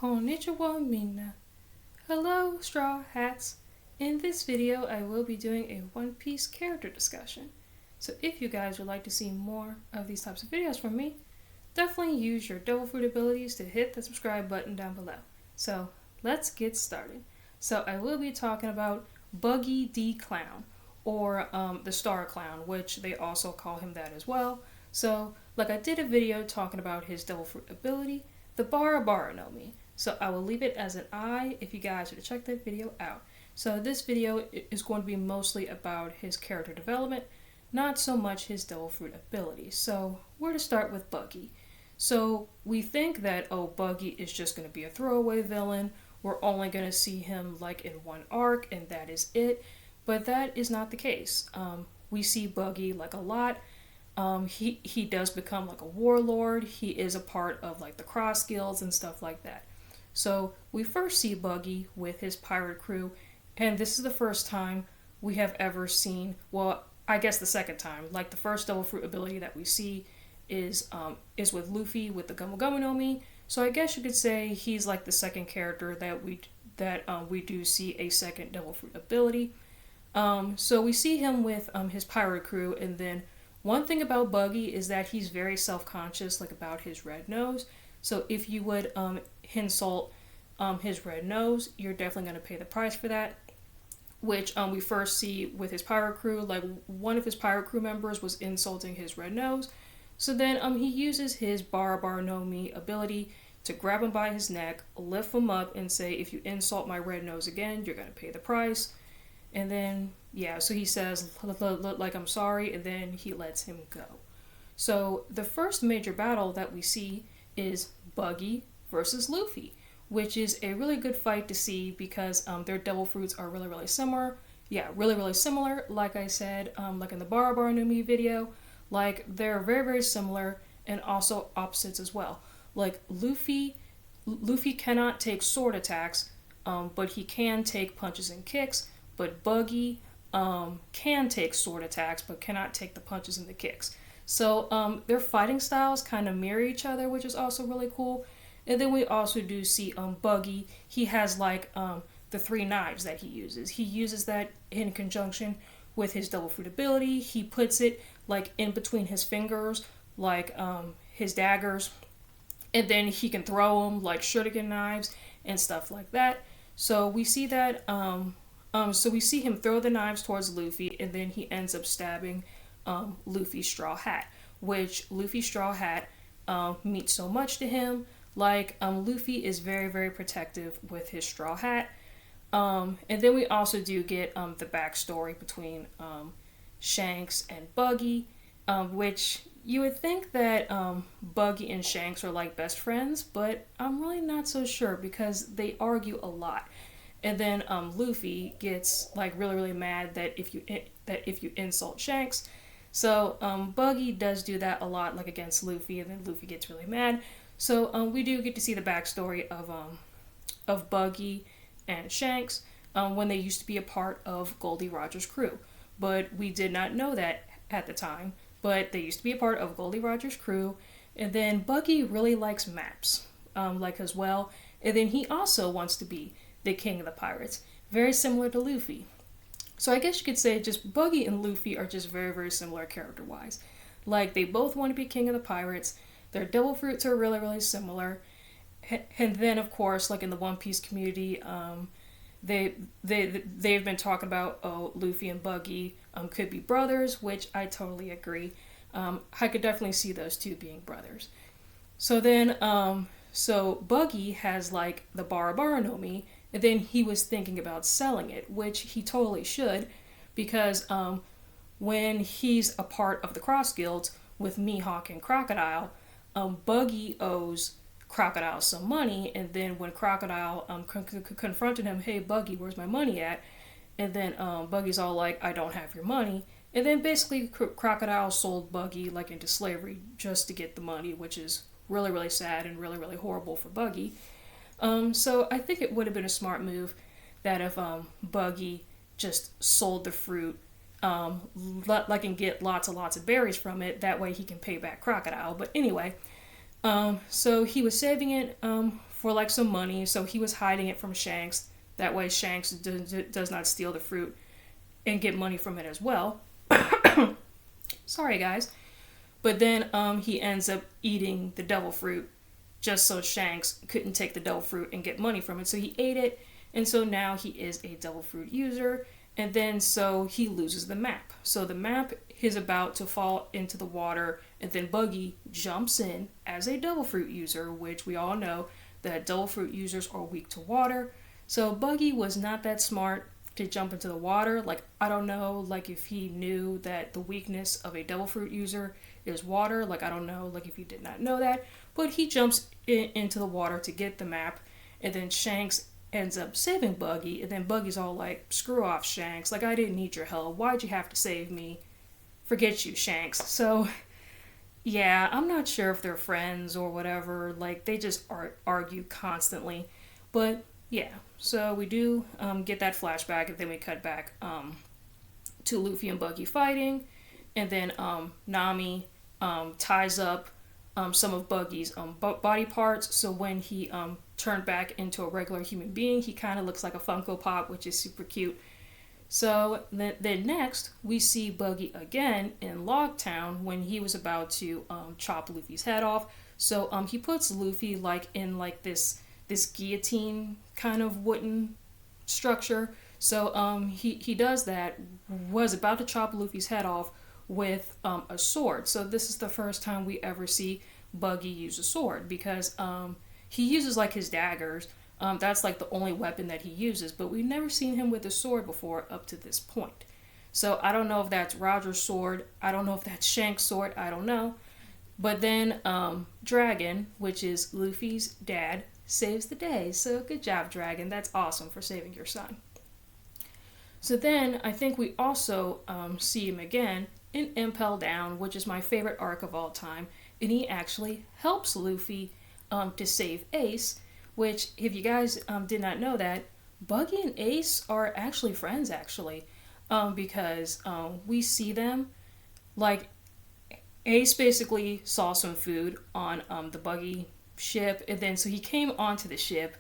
Konnichiwa minna. Hello, Straw Hats. In this video, I will be doing a One Piece character discussion. So if you guys would like to see more of these types of videos from me, definitely use your devil fruit abilities to hit the subscribe button down below. So let's get started. So I will be talking about Buggy D Clown, or the Star Clown, which they also call him that as well. So like I did a video talking about his devil fruit ability, the Bara no Mi. So I will leave it as an I if you guys would check that video out. So this video is going to be mostly about his character development, not so much his devil fruit ability. So we're to start with Buggy. So we think that, oh, Buggy is just going to be a throwaway villain. We're only going to see him like in one arc and that is it. But that is not the case. We see Buggy like a lot. He does become like a warlord. He is a part of like the cross guilds and stuff like that. So we first see Buggy with his pirate crew, and this is the first time we have ever seen, well, I guess the second time, like the first devil fruit ability that we see is with Luffy with the Gomu no Mi. So I guess you could say he's like the second character that we do see a second devil fruit ability. So we see him with his pirate crew, and then one thing about Buggy is that he's very self-conscious, like about his red nose. So if you would insult his red nose, you're definitely going to pay the price for that. Which we first see with his pirate crew, like one of his pirate crew members was insulting his red nose. So then he uses his Bara no Mi ability to grab him by his neck, lift him up, and say, if you insult my red nose again, you're going to pay the price. And then, yeah, so he says, like, I'm sorry, and then he lets him go. So the first major battle that we see is Buggy versus Luffy, which is a really good fight to see because their devil fruits are really, really similar. Yeah, really, really similar. Like I said, like in the Bara no Mi video, like they're very, very similar and also opposites as well. Like Luffy cannot take sword attacks, but he can take punches and kicks. But Buggy can take sword attacks, but cannot take the punches and the kicks. So their fighting styles kind of mirror each other, which is also really cool. And then we also do see Buggy. He has like the 3 knives that he uses. He uses that in conjunction with his devil fruit ability. He puts it like in between his fingers, like his daggers. And then he can throw them like shuriken knives and stuff like that. So we see that... So we see him throw the knives towards Luffy, and then he ends up stabbing Luffy's straw hat, which Luffy's straw hat means so much to him. Like, Luffy is very, very protective with his straw hat. And then we also do get the backstory between Shanks and Buggy, which you would think that Buggy and Shanks are like best friends, but I'm really not so sure because they argue a lot. And then Luffy gets like really, really mad that if you insult Shanks. So Buggy does do that a lot, like against Luffy, and then Luffy gets really mad. So we do get to see the backstory of Buggy and Shanks when they used to be a part of Goldie Roger's crew. But we did not know that at the time. But they used to be a part of Goldie Roger's crew. And then Buggy really likes maps, like as well. And then he also wants to be the king of the pirates, very similar to Luffy. So I guess you could say just Buggy and Luffy are just very, very similar character-wise. Like, they both want to be king of the pirates, their devil fruits are really, really similar, and then, of course, like in the One Piece community, they've been talking about, oh, Luffy and Buggy could be brothers, which I totally agree. I could definitely see those two being brothers. So then, so Buggy has, like, the Bara no Mi, and then he was thinking about selling it, which he totally should, because when he's a part of the Cross Guilds with Mihawk and Crocodile, Buggy owes Crocodile some money, and then when Crocodile confronted him, hey Buggy, where's my money at? And then Buggy's all like, I don't have your money. And then basically Crocodile sold Buggy like into slavery just to get the money, which is really, really sad and really, really horrible for Buggy. So I think it would have been a smart move that if Buggy just sold the fruit, like and get lots and lots of berries from it, that way he can pay back Crocodile. But anyway, So he was saving it for like some money, so he was hiding it from Shanks. That way Shanks does not steal the fruit and get money from it as well. Sorry, guys. But then he ends up eating the devil fruit just so Shanks couldn't take the devil fruit and get money from it. So he ate it, and so now he is a devil fruit user. And then so he loses the map. So the map is about to fall into the water, and then Buggy jumps in as a devil fruit user, which we all know that devil fruit users are weak to water. So Buggy was not that smart to jump into the water. Like, I don't know, like if he knew that the weakness of a devil fruit user is water. Like, I don't know, like if he did not know that. But he jumps into the water to get the map, and then Shanks ends up saving Buggy, and then Buggy's all like, screw off, Shanks. Like, I didn't need your help. Why'd you have to save me? Forget you, Shanks. So, yeah, I'm not sure if they're friends or whatever. Like, they just argue constantly. But, yeah, so we do get that flashback, and then we cut back to Luffy and Buggy fighting, and then Nami ties up some of Buggy's body parts, so when he turned back into a regular human being, he kind of looks like a Funko Pop, which is super cute. So then next, we see Buggy again in Logtown when he was about to chop Luffy's head off. So he puts Luffy like in like this guillotine kind of wooden structure. So he does that, was about to chop Luffy's head off with a sword. So this is the first time we ever see Buggy use a sword, because he uses like his daggers. That's like the only weapon that he uses, but we've never seen him with a sword before up to this point. So I don't know if that's Roger's sword. I don't know if that's Shank's sword. I don't know. But then Dragon, which is Luffy's dad, saves the day. So good job, Dragon. That's awesome for saving your son. So then I think we also see him again in Impel Down, which is my favorite arc of all time. And he actually helps Luffy to save Ace, which, if you guys did not know that, Buggy and Ace are actually friends, actually, because we see them, like, Ace basically saw some food on the Buggy ship, and then so he came onto the ship,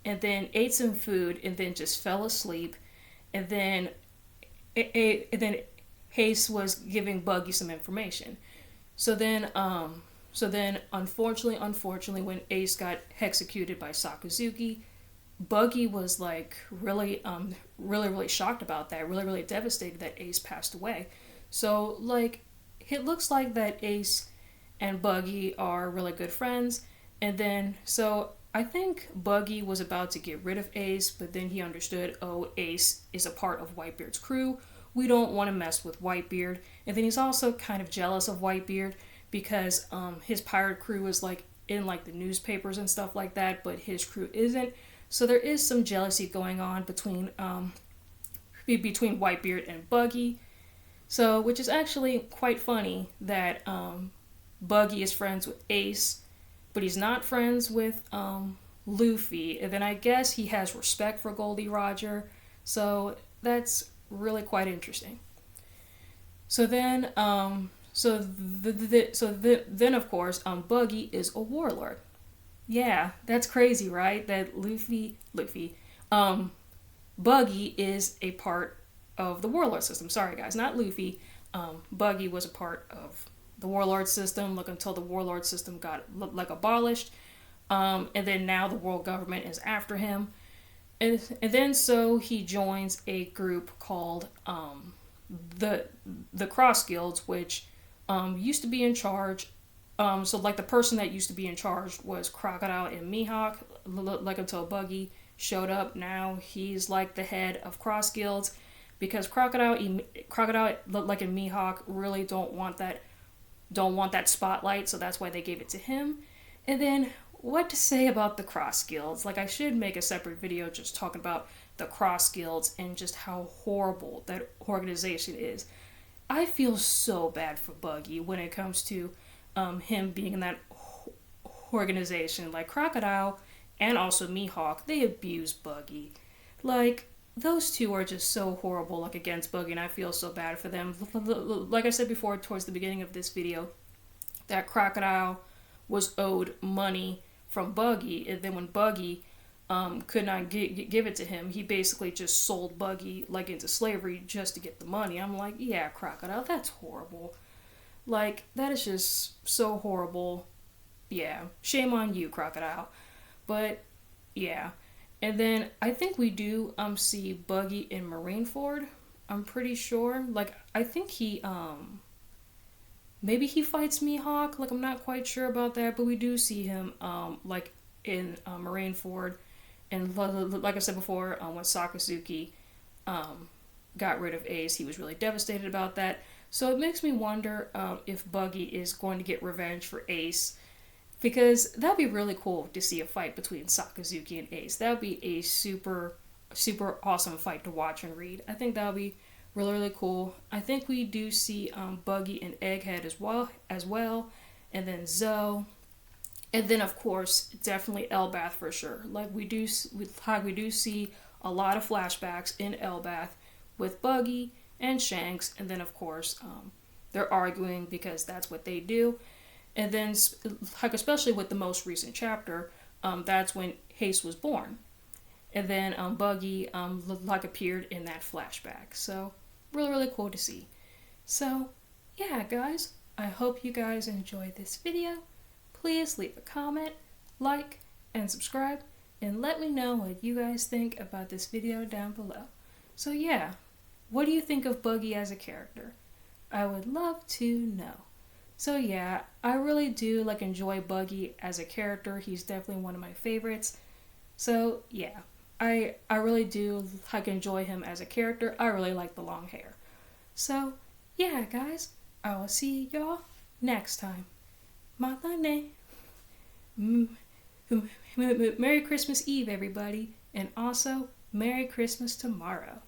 and then ate some food, and then just fell asleep, and then Ace was giving Buggy some information. So then, unfortunately, when Ace got executed by Sakazuki, Buggy was like really shocked about that, really devastated that Ace passed away. So like, it looks like that Ace and Buggy are really good friends, and then so I think Buggy was about to get rid of Ace, but then he understood, oh, Ace is a part of Whitebeard's crew. We don't want to mess with Whitebeard. And then he's also kind of jealous of Whitebeard because his pirate crew is like in like the newspapers and stuff like that, but his crew isn't. So there is some jealousy going on between Whitebeard and Buggy. So, which is actually quite funny that Buggy is friends with Ace, but he's not friends with Luffy. And then I guess he has respect for Goldie Roger. So that's really quite interesting. So then, then of course, Buggy is a warlord. Yeah, that's crazy, right? That Buggy is a part of the warlord system. Sorry, guys, not Luffy. Buggy was a part of the warlord system, like until the warlord system got like abolished, and then now the world government is after him. And then so he joins a group called the Cross Guilds, which used to be in charge. So like the person that used to be in charge was Crocodile and Mihawk, like until Buggy showed up. Now he's like the head of Cross Guilds, because Crocodile like and Mihawk really don't want that spotlight, so that's why they gave it to him. And then what to say about the Cross Guilds? Like, I should make a separate video just talking about the Cross Guilds and just how horrible that organization is. I feel so bad for Buggy when it comes to him being in that organization. Like, Crocodile and also Mihawk, they abuse Buggy. Like, those two are just so horrible, like, against Buggy, and I feel so bad for them. Like I said before, towards the beginning of this video, that Crocodile was owed money from Buggy, and then when Buggy could not give it to him, he basically just sold Buggy like into slavery just to get the money. I'm like, yeah, Crocodile, that's horrible. Like, that is just so horrible. Yeah, shame on you, Crocodile. But yeah, and then I think we do see Buggy in Marineford. I'm pretty sure. Like, I think he maybe he fights Mihawk. Like, I'm not quite sure about that, but we do see him like in Marineford. And like I said before, when Sakazuki got rid of Ace, he was really devastated about that. So it makes me wonder if Buggy is going to get revenge for Ace, because that'd be really cool to see a fight between Sakazuki and Ace. That'd be a super awesome fight to watch and read. I think that'd be really cool. I think we do see Buggy and Egghead as well, and then Zoe, and then of course definitely Elbath for sure. Like we do see a lot of flashbacks in Elbath with Buggy and Shanks, and then of course they're arguing because that's what they do. And then, like, especially with the most recent chapter, that's when Haste was born. And then Buggy like appeared in that flashback. So really cool to see. So yeah, guys, I hope you guys enjoyed this video. Please leave a comment, like, and subscribe, and let me know what you guys think about this video down below. So yeah, what do you think of Buggy as a character? I would love to know. So yeah, I really do like enjoy Buggy as a character. He's definitely one of my favorites. So yeah, I really do like enjoy him as a character. I really like the long hair. So yeah, guys, I will see y'all next time. Malane. Merry Christmas Eve, everybody, and also Merry Christmas tomorrow.